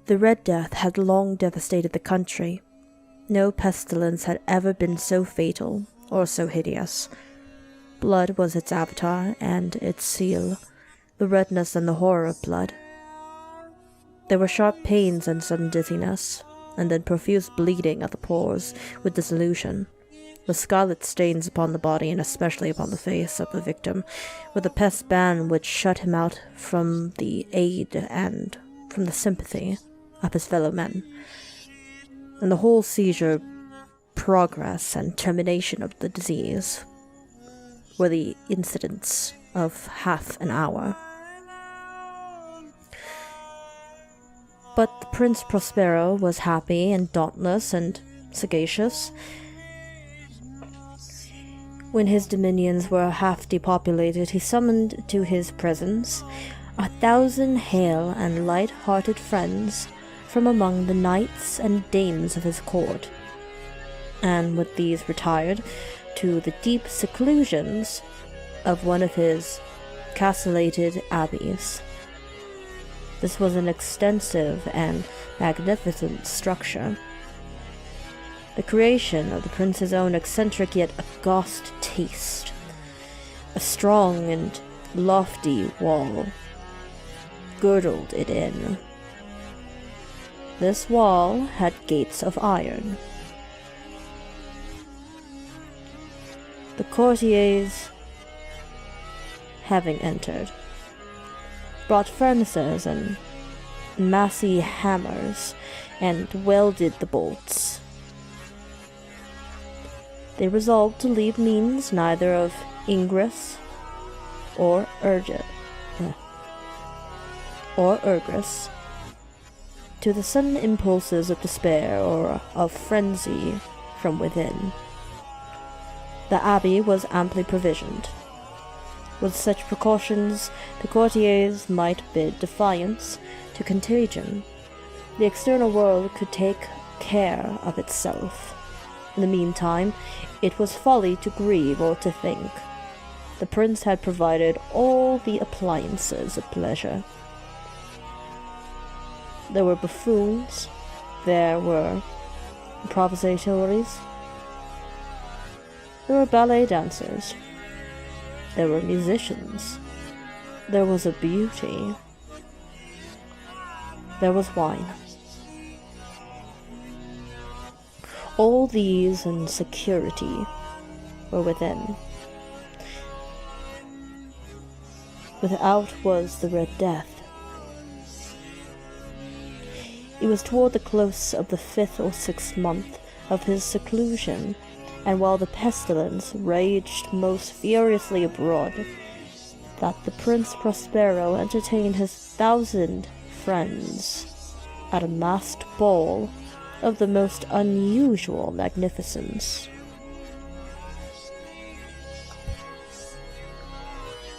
The Red Death had long devastated the country. No pestilence had ever been so fatal or so hideous. Blood was its avatar and its seal, the redness and the horror of blood. There were sharp pains and sudden dizziness, and then profuse bleeding at the pores with dissolution, with scarlet stains upon the body and especially upon the face of the victim, with a pest ban which shut him out from the aid and from the sympathy of his fellow men. And the whole seizure, progress, and termination of the disease were the incidents of half an hour. But Prince Prospero was happy and dauntless and sagacious. When his dominions were half depopulated, he summoned to his presence 1,000 hale and light-hearted friends from among the knights and dames of his court, and with these retired to the deep seclusions of one of his castellated abbeys. This was an extensive and magnificent structure, the creation of the prince's own eccentric yet august taste. A strong and lofty wall girdled it in. This wall had gates of iron. The courtiers, having entered, brought furnaces and massy hammers and welded the bolts. They resolved to leave means neither of ingress or egress to the sudden impulses of despair or of frenzy from within. The abbey was amply provisioned. With such precautions, the courtiers might bid defiance to contagion. The external world could take care of itself. In the meantime, it was folly to grieve or to think. The prince had provided all the appliances of pleasure. There were buffoons, there were improvisatores, there were ballet dancers, there were musicians, there was a beauty, there was wine. All these and security were within. Without was the Red Death. It was toward the close of the 5th or 6th month of his seclusion, and while the pestilence raged most furiously abroad, that the Prince Prospero entertained his 1,000 friends at a masked ball of the most unusual magnificence.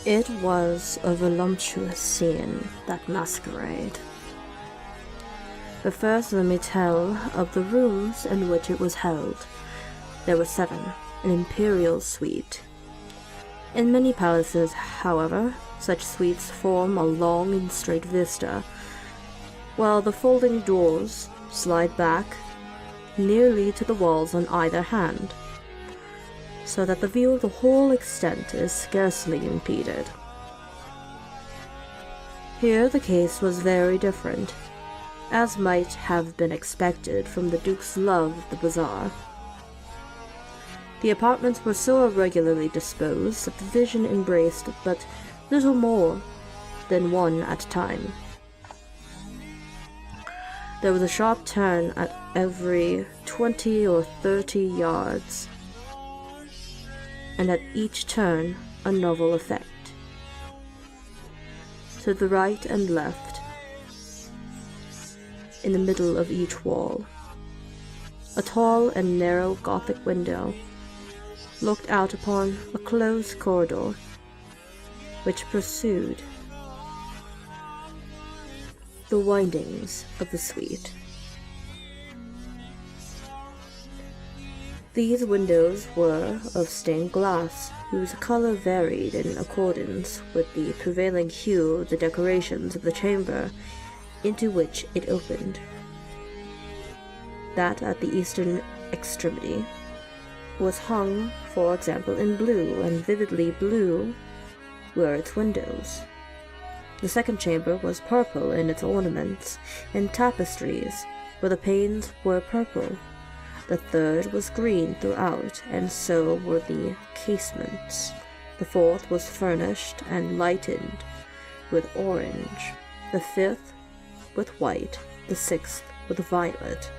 It was a voluptuous scene, that masquerade. But first let me tell of the rooms in which it was held. There were 7, an imperial suite. In many palaces, however, such suites form a long and straight vista, while the folding doors slide back nearly to the walls on either hand, so that the view of the whole extent is scarcely impeded. Here the case was very different, as might have been expected from the Duke's love of the bazaar. The apartments were so irregularly disposed that the vision embraced but little more than one at a time. There was a sharp turn at every 20 or 30 yards, and at each turn a novel effect. To the right and left, in the middle of each wall, a tall and narrow Gothic window looked out upon a closed corridor which pursued the windings of the suite. These windows were of stained glass, whose color varied in accordance with the prevailing hue of the decorations of the chamber, into which it opened. That at the eastern extremity was hung, for example, in blue, and vividly blue were its windows. The second chamber was purple in its ornaments and tapestries, where the panes were purple. The third was green throughout, and so were the casements. The fourth was furnished and lightened with orange, the fifth with white, the sixth with violet.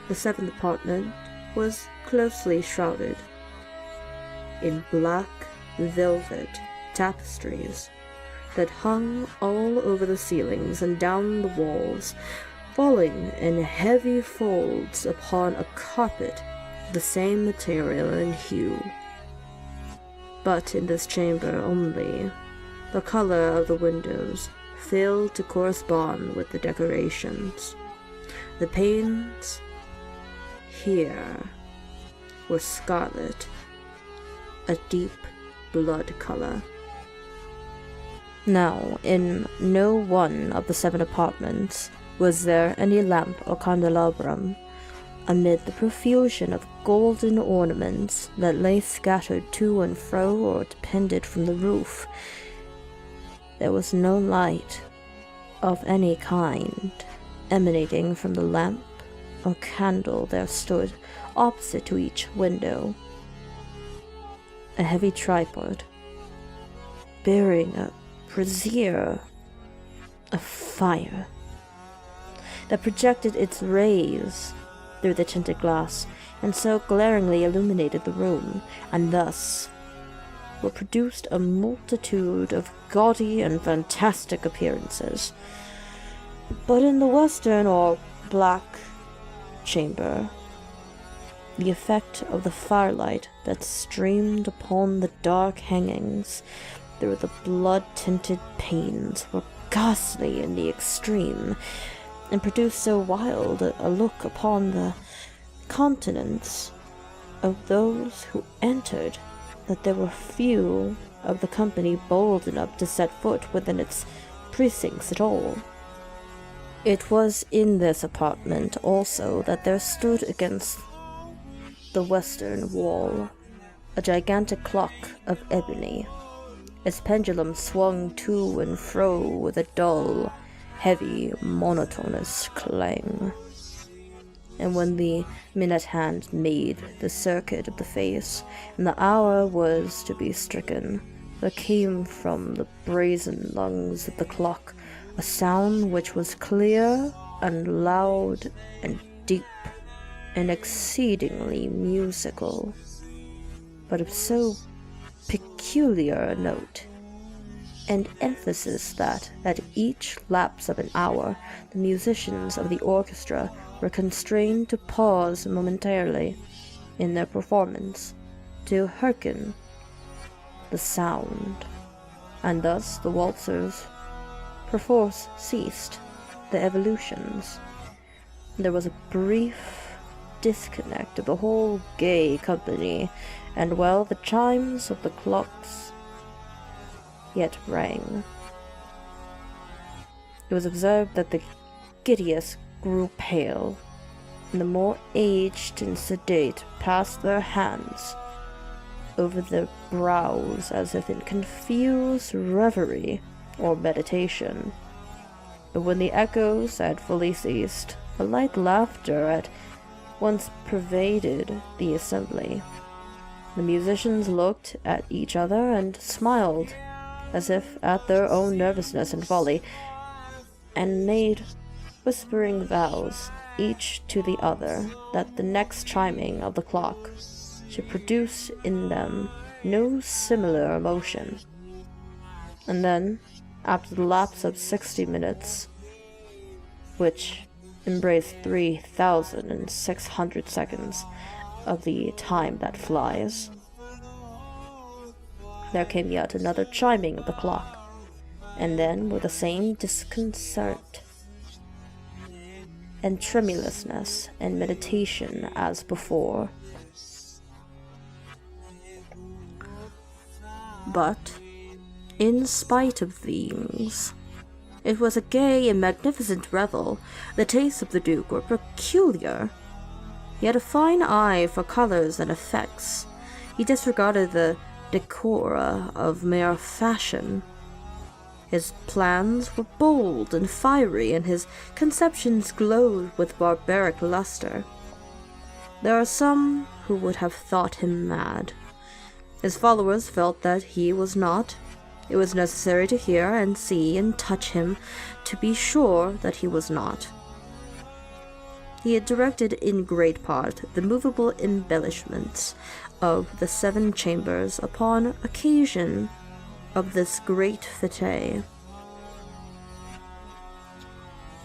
The seventh apartment was closely shrouded in black velvet tapestries that hung all over the ceilings and down the walls, falling in heavy folds upon a carpet of the same material and hue. But in this chamber only, the color of the windows failed to correspond with the decorations. The panes here were scarlet, a deep blood color. Now, in no one of the 7 apartments was there any lamp or candelabrum. Amid the profusion of golden ornaments that lay scattered to and fro or depended from the roof, there was no light of any kind emanating from the lamp or candle. There stood, opposite to each window, a heavy tripod bearing a brazier of fire that projected its rays through the tinted glass, and so glaringly illuminated the room, and thus were produced a multitude of gaudy and fantastic appearances. But in the western or black chamber, the effect of the firelight that streamed upon the dark hangings through the blood-tinted panes were ghastly in the extreme, and produced so wild a look upon the countenance of those who entered that there were few of the company bold enough to set foot within its precincts at all. It was in this apartment also that there stood against the western wall a gigantic clock of ebony. Its pendulum swung to and fro with a dull, heavy, monotonous clang. And when the minute hand made the circuit of the face, and the hour was to be stricken, there came from the brazen lungs of the clock a sound which was clear and loud and deep and exceedingly musical, but of so peculiar a note and emphasis that at each lapse of an hour the musicians of the orchestra were constrained to pause momentarily in their performance to hearken the sound, and thus the waltzers perforce ceased the evolutions. There was a brief disconnect of the whole gay company, and while the chimes of the clocks yet rang, it was observed that the giddiest grew pale, and the more aged and sedate passed their hands over their brows as if in confused reverie or meditation. But when the echoes had fully ceased, a light laughter at once pervaded the assembly. The musicians looked at each other and smiled, as if at their own nervousness and folly, and made whispering vows, each to the other, that the next chiming of the clock should produce in them no similar emotion. And then, after the lapse of 60 minutes, which embraced 3,600 seconds of the time that flies, there came yet another chiming of the clock, and then with the same disconcert and tremulousness and meditation as before. But, in spite of these, It was a gay and magnificent revel. The tastes of the Duke were peculiar. He had a fine eye for colors and effects. He disregarded the decora of mere fashion. His plans were bold and fiery, and his conceptions glowed with barbaric luster. There are some who would have thought him mad. His followers felt that he was not. It was necessary to hear and see and touch him to be sure that he was not. He had directed in great part the movable embellishments of the 7 chambers upon occasion of this great fete,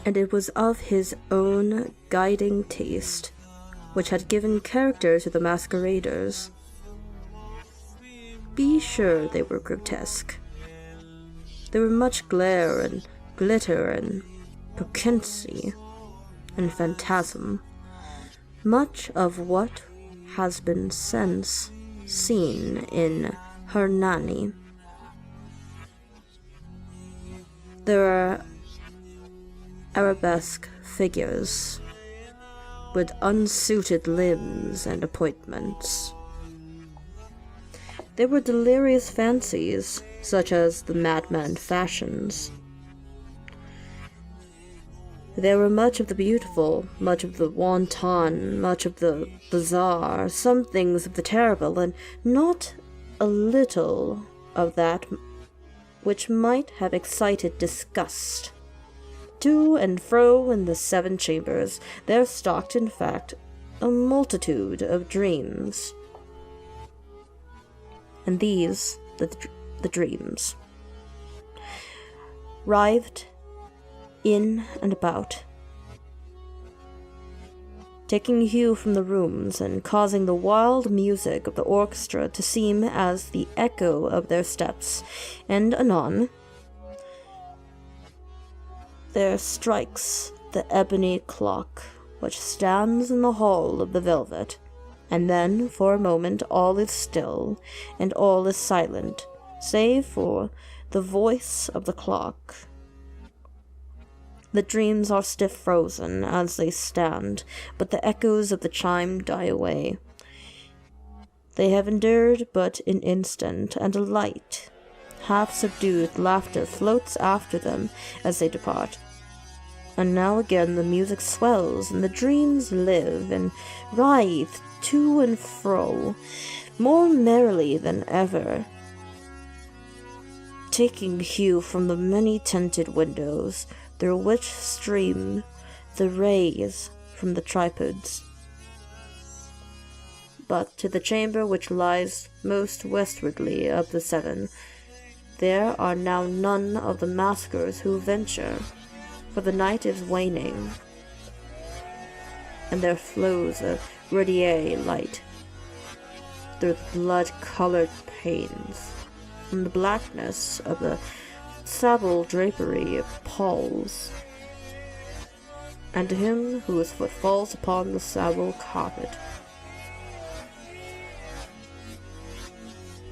and it was of his own guiding taste which had given character to the masqueraders. Be sure they were grotesque. There were much glare and glitter and piquancy and phantasm, much of what has been since seen in Hernani. There are arabesque figures with unsuited limbs and appointments. There were delirious fancies, such as the madman fashions. There were much of the beautiful, much of the wanton, much of the bizarre, some things of the terrible, and not a little of that which might have excited disgust. To and fro in the 7 chambers there stalked, in fact, a multitude of dreams. And these, the dreams, writhed in and about, taking hue from the rooms and causing the wild music of the orchestra to seem as the echo of their steps, and anon there strikes the ebony clock which stands in the hall of the velvet, and then for a moment all is still, and all is silent, save for the voice of the clock. The dreams are stiff frozen as they stand, but the echoes of the chime die away. They have endured but an instant, and a light, half-subdued laughter floats after them as they depart. And now again the music swells, and the dreams live and writhe to and fro, more merrily than ever, taking hue from the many-tinted windows, through which stream the rays from the tripods. But to the chamber which lies most westwardly of the 7, there are now none of the maskers who venture, for the night is waning, and there flows a ruddier light through the blood-colored panes, and the blackness of the sable drapery appalls, and to him whose foot falls upon the sable carpet,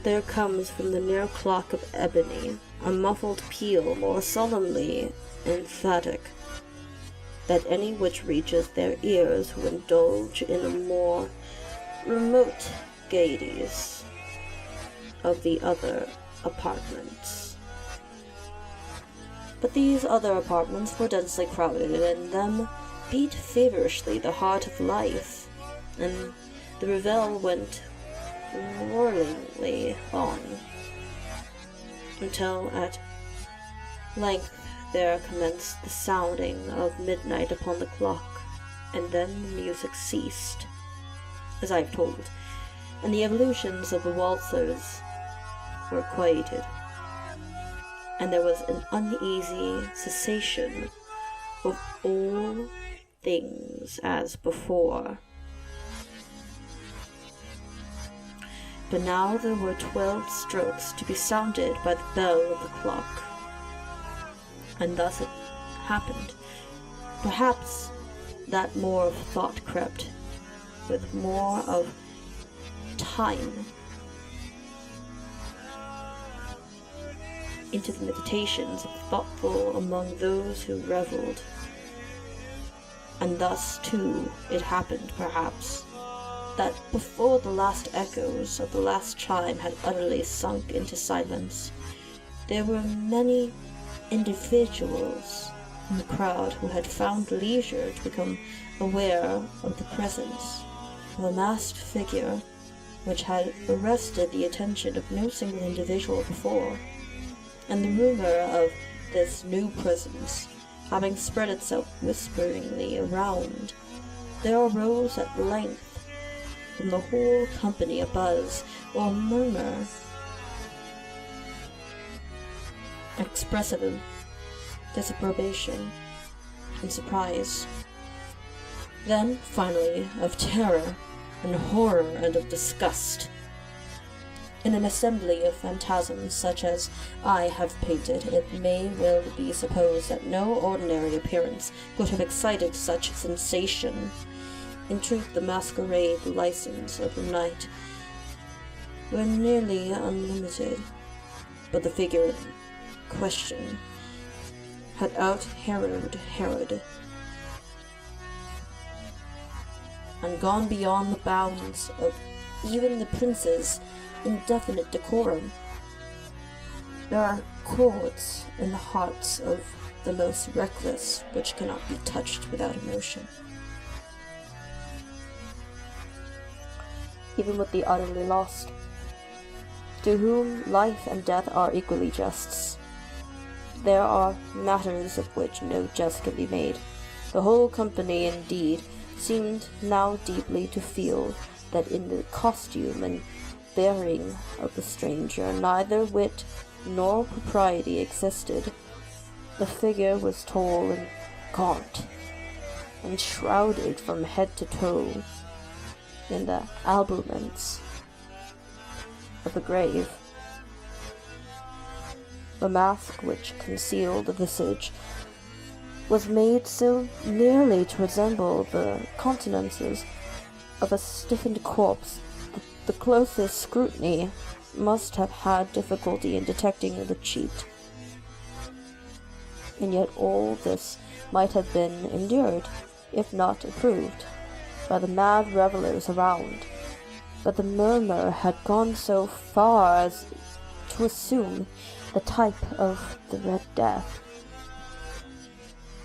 there comes from the near clock of ebony a muffled peal more solemnly emphatic than any which reaches their ears who indulge in the more remote gaieties of the other apartments. But these other apartments were densely crowded, and in them beat feverishly the heart of life, and the revel went whirlingly on, until at length there commenced the sounding of midnight upon the clock, and then the music ceased, as I have told, and the evolutions of the waltzers were quieted, and there was an uneasy cessation of all things as before. But now there were 12 strokes to be sounded by the bell of the clock, and thus it happened, perhaps, that more of thought crept, with more of time, into the meditations of the thoughtful among those who revelled. And thus, too, it happened, perhaps, that before the last echoes of the last chime had utterly sunk into silence, there were many individuals in the crowd who had found leisure to become aware of the presence of a masked figure which had arrested the attention of no single individual before, and the rumor of this new presence having spread itself whisperingly around, there arose at length from the whole company a buzz or murmur expressive of disapprobation and surprise, then finally of terror and horror and of disgust. In an assembly of phantasms such as I have painted, it may well be supposed that no ordinary appearance could have excited such sensation. In truth, the masquerade license of the night were nearly unlimited, but the figure in question had out-Heroded Herod, and gone beyond the bounds of even the prince's indefinite decorum. There are chords in the hearts of the most reckless which cannot be touched without emotion. Even with the utterly lost, to whom life and death are equally jests, there are matters of which no jest can be made. The whole company, indeed, seemed now deeply to feel that in the costume and bearing of the stranger neither wit nor propriety existed. The figure was tall and gaunt, and shrouded from head to toe in the habiliments of the grave. The mask which concealed the visage was made so nearly to resemble the countenances of a stiffened corpse that the closest scrutiny must have had difficulty in detecting the cheat. And yet all this might have been endured, if not approved, by the mad revellers around. But the murmur had gone so far as to assume the type of the Red Death.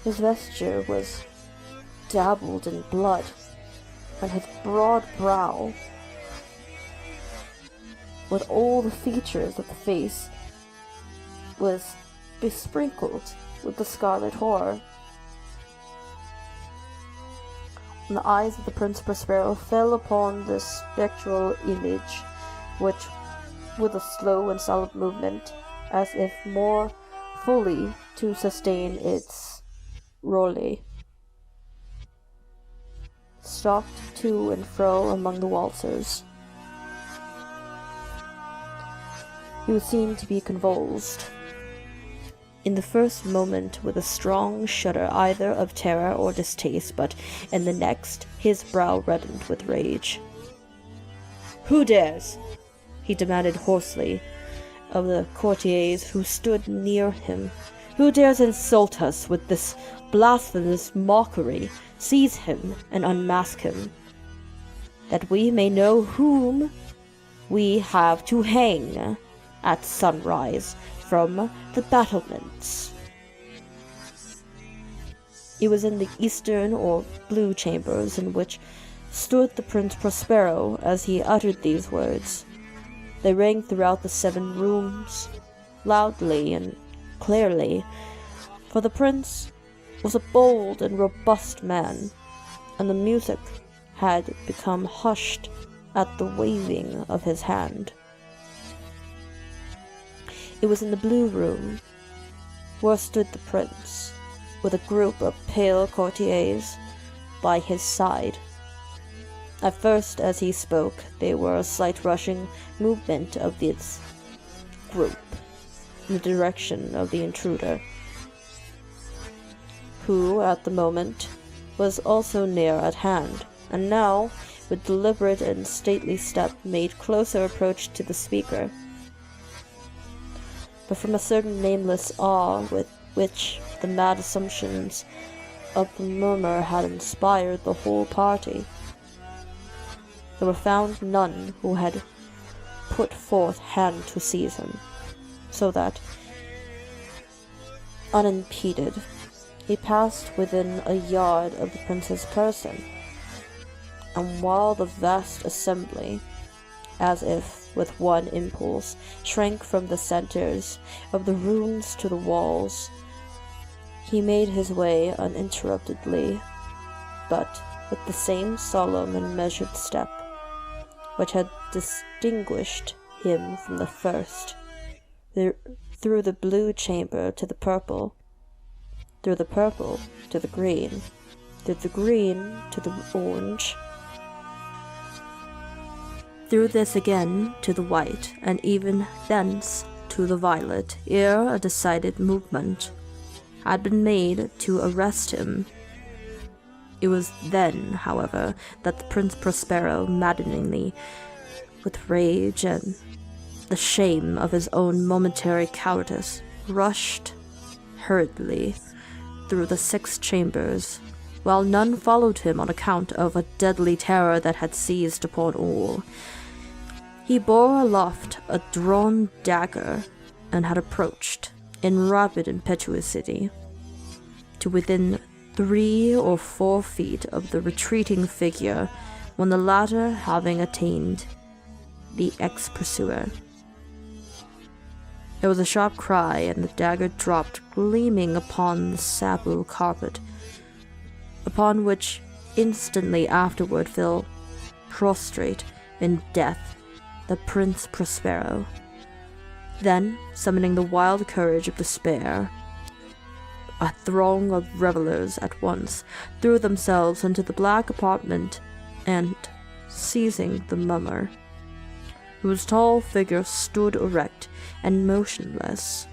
His vesture was dabbled in blood, and his broad brow, with all the features of the face, was besprinkled with the scarlet horror. And the eyes of the Prince Prospero fell upon this spectral image, which, with a slow and solemn movement, as if more fully to sustain its role, stalked to and fro among the waltzers. He seemed to be convulsed, in the first moment with a strong shudder either of terror or distaste, but in the next his brow reddened with rage. "Who dares?" he demanded hoarsely of the courtiers who stood near him. "Who dares insult us with this blasphemous mockery? Seize him and unmask him, that we may know whom we have to hang at sunrise from the battlements." It was in the eastern or blue chambers in which stood the Prince Prospero as he uttered these words. They rang throughout the 7 rooms, loudly and clearly, for the prince was a bold and robust man, and the music had become hushed at the waving of his hand. It was in the blue room, where stood the prince, with a group of pale courtiers by his side. At first, as he spoke, there were a slight rushing movement of this group in the direction of the intruder, who, at the moment, was also near at hand, and now, with deliberate and stately step, made closer approach to the speaker. but from a certain nameless awe with which the mad assumptions of the murmur had inspired the whole party. There were found none who had put forth hand to seize him, so that, unimpeded, he passed within a yard of the prince's person, and while the vast assembly, as if with one impulse, shrank from the centers of the rooms to the walls, he made his way uninterruptedly, but with the same solemn and measured step which had distinguished him from the first, through the blue chamber to the purple, through the purple to the green, through the green to the orange, through this again to the white, and even thence to the violet, ere a decided movement had been made to arrest him. It was then, however, that the Prince Prospero, maddeningly, with rage and the shame of his own momentary cowardice, rushed hurriedly through the 6 chambers, while none followed him on account of a deadly terror that had seized upon all. He bore aloft a drawn dagger, and had approached, in rapid impetuosity, to within 3 or 4 feet of the retreating figure, when the latter, having attained the ex-pursuer, there was a sharp cry, and the dagger dropped gleaming upon the sable carpet, upon which instantly afterward fell prostrate in death the Prince Prospero. Then, summoning the wild courage of despair, a throng of revelers at once threw themselves into the black apartment, and, seizing the mummer, whose tall figure stood erect and motionless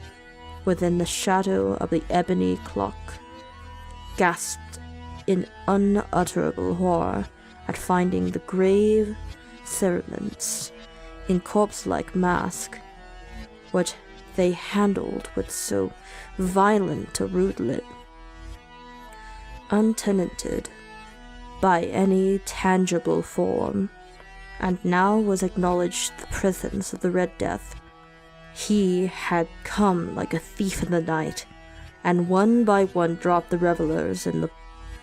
within the shadow of the ebony clock, gasped in unutterable horror at finding the grave cerements in corpse-like Masque, which they handled with so violent a rootlet, untenanted by any tangible form, and now was acknowledged the presence of the Red Death. He had come like a thief in the night, and one by one dropped the revelers in the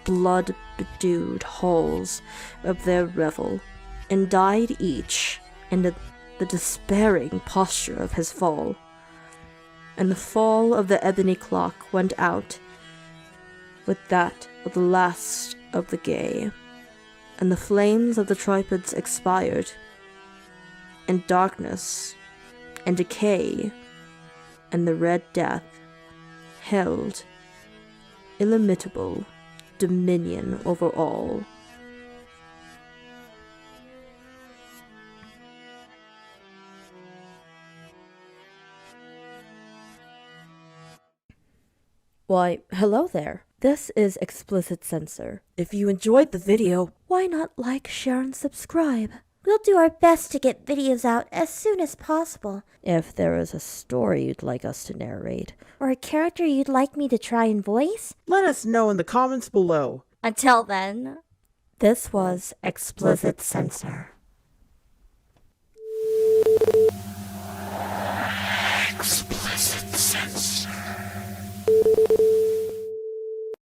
blood-bedewed halls of their revel, and died each in the despairing posture of his fall. And the fall of the ebony clock went out with that of the last of the gay, and the flames of the tripods expired, and darkness and decay and the Red Death held illimitable dominion over all. Why, hello there. This is Explicit Censor. If you enjoyed the video, why not like, share, and subscribe? We'll do our best to get videos out as soon as possible. If there is a story you'd like us to narrate, or a character you'd like me to try and voice, let us know in the comments below. Until then, this was Explicit Censor.